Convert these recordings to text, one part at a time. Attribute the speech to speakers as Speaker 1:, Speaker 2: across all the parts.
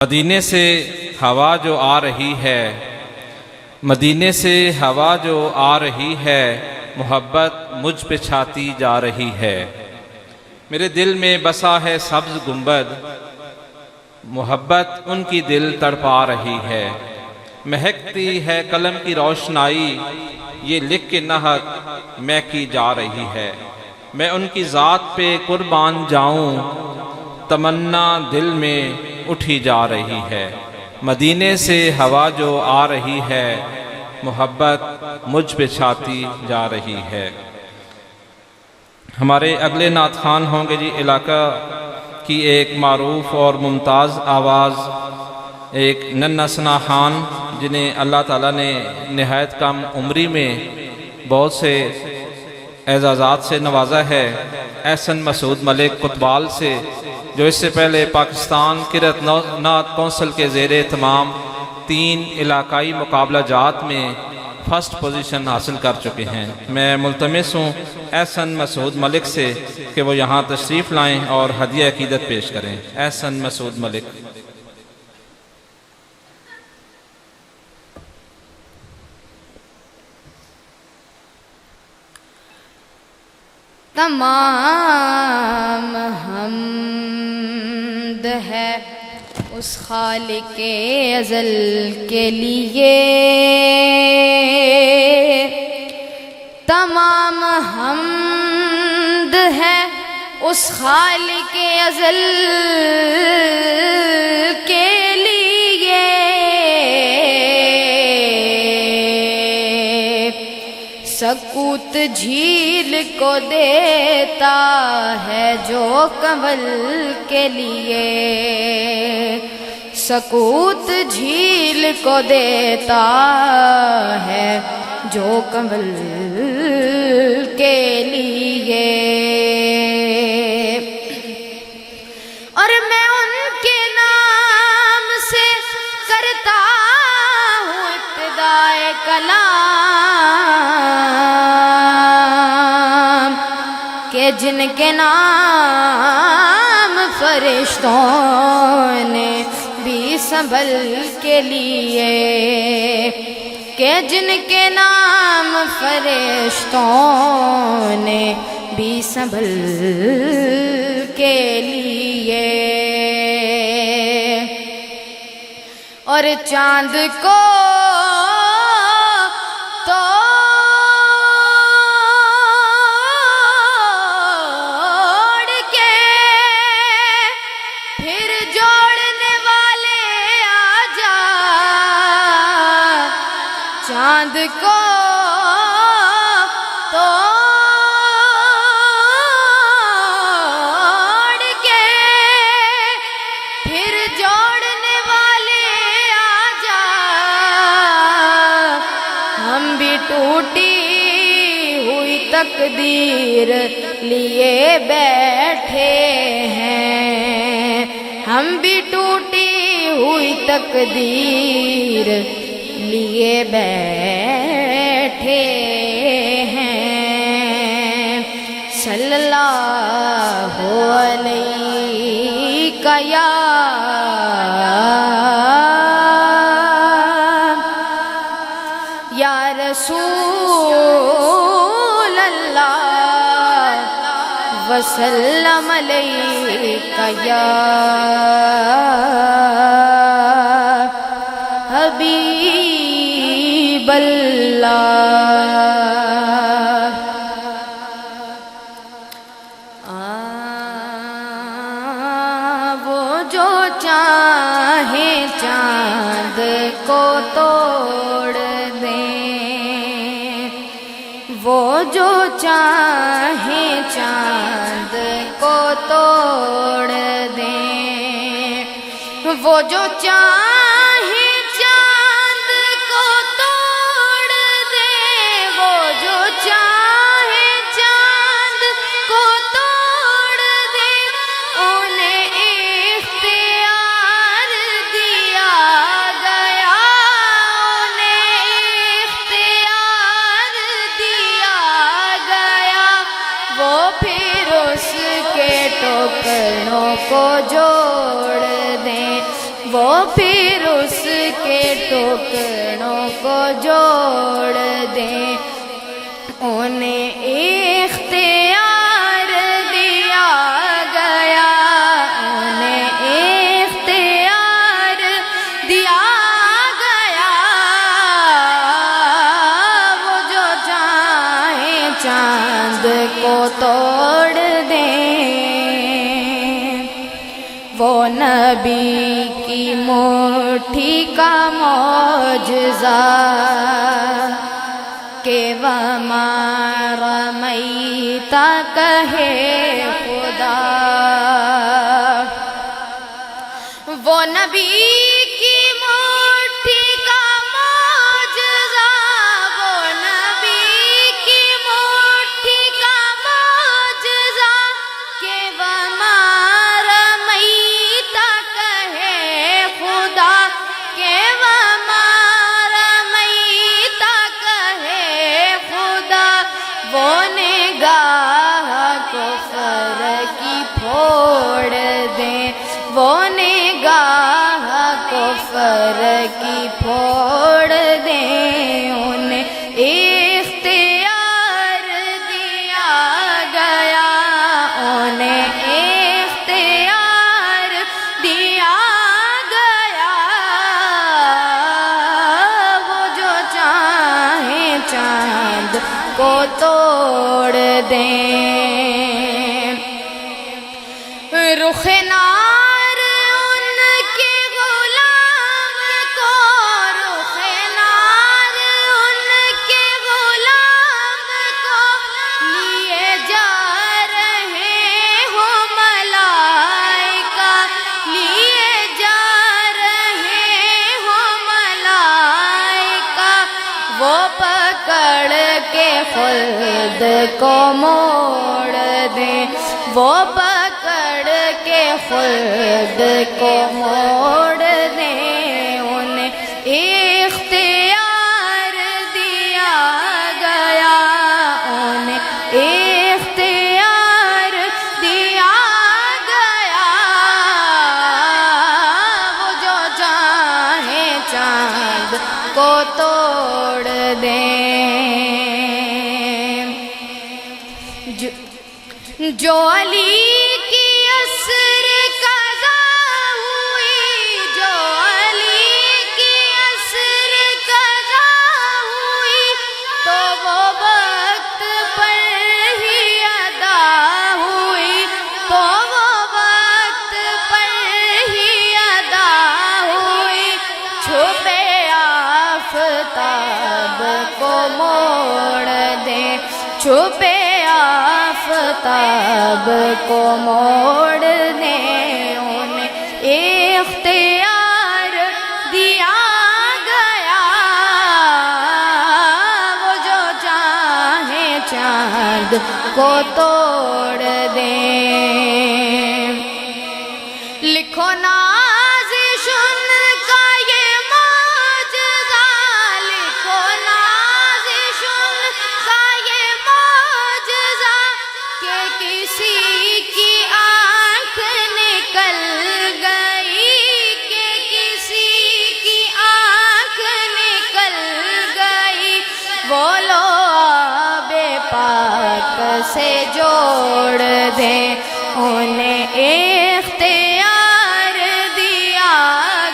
Speaker 1: مدینے سے ہوا جو آ رہی ہے، مدینے سے ہوا جو آ رہی ہے، محبت مجھ پہ چھاتی جا رہی ہے۔ میرے دل میں بسا ہے سبز گنبد، محبت ان کی دل تڑپا رہی ہے۔ مہکتی ہے قلم کی روشنائی، یہ لکھ کے نہت میں کی جا رہی ہے۔ میں ان کی ذات پہ قربان جاؤں، تمنا دل میں اٹھی جا رہی ہے۔ مدینے سے ہوا جو آ رہی ہے، محبت مجھ پہ چھاتی جا رہی ہے۔ ہمارے اگلے نعت خوان ہوں گے جی علاقہ کی ایک معروف اور ممتاز آواز، ایک ننھا ثنا خان، جنہیں اللہ تعالیٰ نے نہایت کم عمری میں بہت سے اعزازات سے نوازا ہے، احسن مسعود ملک قطبال سے، جو اس سے پہلے پاکستان قرأت نعت کونسل کے زیر اہتمام 3 علاقائی مقابلہ جات میں فرسٹ پوزیشن حاصل کر چکے ہیں۔ میں ملتمس ہوں احسن مسعود ملک سے کہ وہ یہاں تشریف لائیں اور ہدیہ عقیدت پیش کریں۔ احسن مسعود ملک۔
Speaker 2: تمام حمد ہے اس خالق ازل کے لیے، تمام حمد ہے اس خالق ازل کے لیے، سکوت جھیل کو دیتا ہے جو کنول کے لیے، سکوت جھیل کو دیتا ہے جو کنول کے لیے۔ اور میں ان کے نام سے کرتا ہوں ابتدائے کلام، کہ جن کے نام فرشتوں نے بھی سنبھل کے لیے، کہ جن کے نام فرشتوں نے بھی سنبھل کے لیے۔ اور چاند کو توڑ کے پھر جوڑنے والے آجا، چاند کو توڑ کے پھر جوڑنے والے آجا، ہم بھی ٹوٹی ہوئی تقدیر لیے بیٹھے ہیں، ہم بھی ٹوٹی ہوئی تقدیر لیے بیٹھے ہیں۔ صلی اللہ علیہ یا رسول اللہ، وسلم علیکہ یا حبیب اللہ۔ وہ جو چاہے چاند کو توڑ دیں، وہ جو چاہے چاند کو توڑ دیں، وہ جو چاہے چاند کو توڑ دیں، وہ جو چاہے چاند کو توڑ دیں، انہیں اختیار دیا گیا، انہیں اختیار دیا گیا، وہ پھر اس کے ٹکڑوں کو جوڑ دیں، وہ پھر اس کے ٹکڑوں کو جوڑ دیں انہیں اختیار دیا گیا انہیں اختیار دیا گیا وہ جو چاہیں چاند کو توڑ دیں وہ نبی کی مٹھی کا معجزہ کہ وَمَا رَمَيْتَ کہے خدا وہ نبی کی مٹھی کا معجزہ وہ نبی کی مٹھی کا معجزہ کہ وَمَا رَمَيْتَ کہے خدا کہ وَمَا رَمَيْتَ کہے خدا وہ نگاہ کفر کی پھوڑ دیں وہ نگاہ کفر کی پھوڑ دیں انہیں اختیار دیا گیا انہیں اختیار دیا گیا وہ جو چاہیں چاند کو توڑ دیں رخ نار ان کے غلام کو رخ نار ان کے غلام کو لیے جا رہے ہو ملائکہ لیے جا رہے ہو ملائکہ وہ پکڑ کے خلد کو موڑ دیں وہ پکڑ کے خلد کو موڑ دیں انہیں اختیار دیا گیا انہیں اختیار دیا گیا وہ جو چاہیں چاند کو توڑ دیں جو علی کی اسر قضا ہوئی جو علی کی اسر قضا ہوئی تو وہ وقت پر ہی ادا ہوئی تو وہ وقت پر ہی ادا ہوئی چھپے آفتاب کو موڑ دیں چھپے آفتاب کو موڑ دیں انہیں اختیار دیا گیا وہ جو چاہیں چاند کو توڑ دیں لکھو نازش ان کا یہ معجزہ لکھو نازش ان کا یہ معجزہ کہ کسی کی آنکھ نکل گئی کہ کسی کی آنکھ نکل گئی وہ لو آب پاک سے جوڑ دیں انہیں اختیار دیا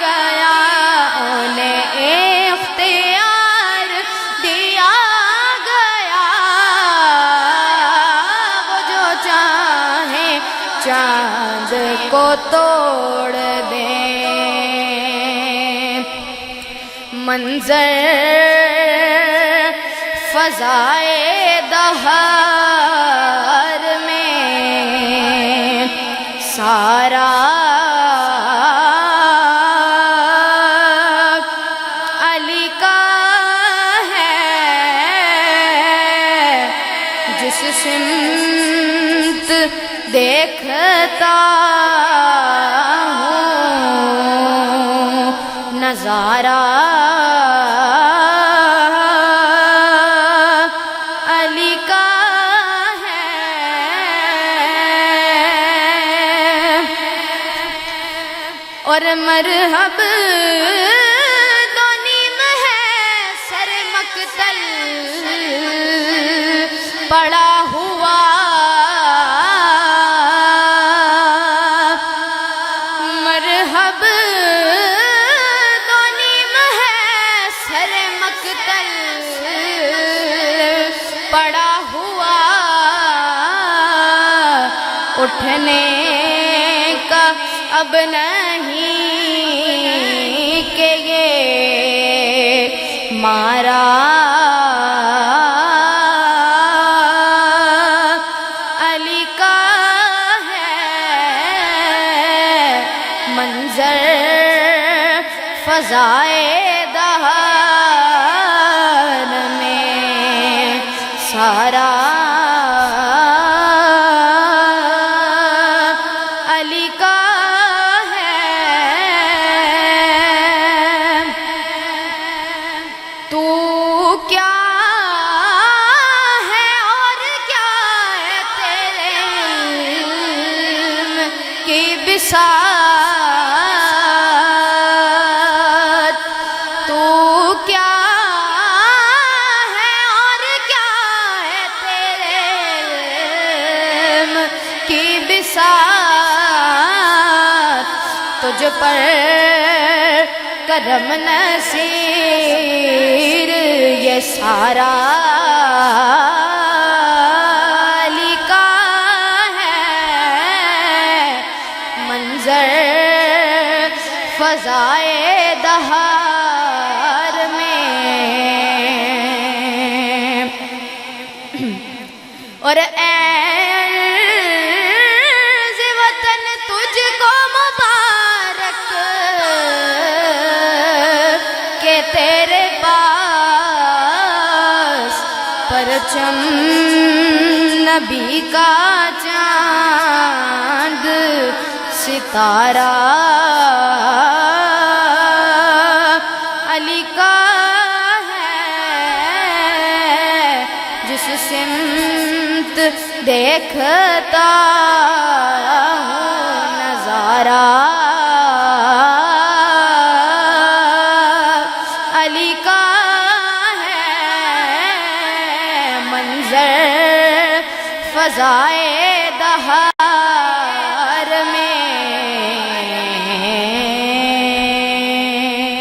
Speaker 2: گیا انہیں اختیار دیا گیا وہ جو چاہیں چاند کو توڑ دیں منظر فضائے دہر میں سارا علی کا ہے جس سمت دیکھتا ہوں نظارہ علی کا ہے اور مرحبا اٹھنے کا اب نہیں کہ یہ مارا علی کا ہے منظر فضائے دہر میں سارا علی کا ہے تو کیا ہے اور کیا ہے تیرے علم کی بساط تو کیا ہے اور کیا ہے تیرے علم کی بساط تجھ پر کرم نصیر یہ سارا علی کا ہے منظر فضائے دہر میں اور عرض وطن تجھ کو مبارک کہ تیرے پاس پرچم نبی کا چاند ستارہ علی کا ہے جس سمت دیکھتا ہوں نظارہ علی کا ہے منظر فضائے دہر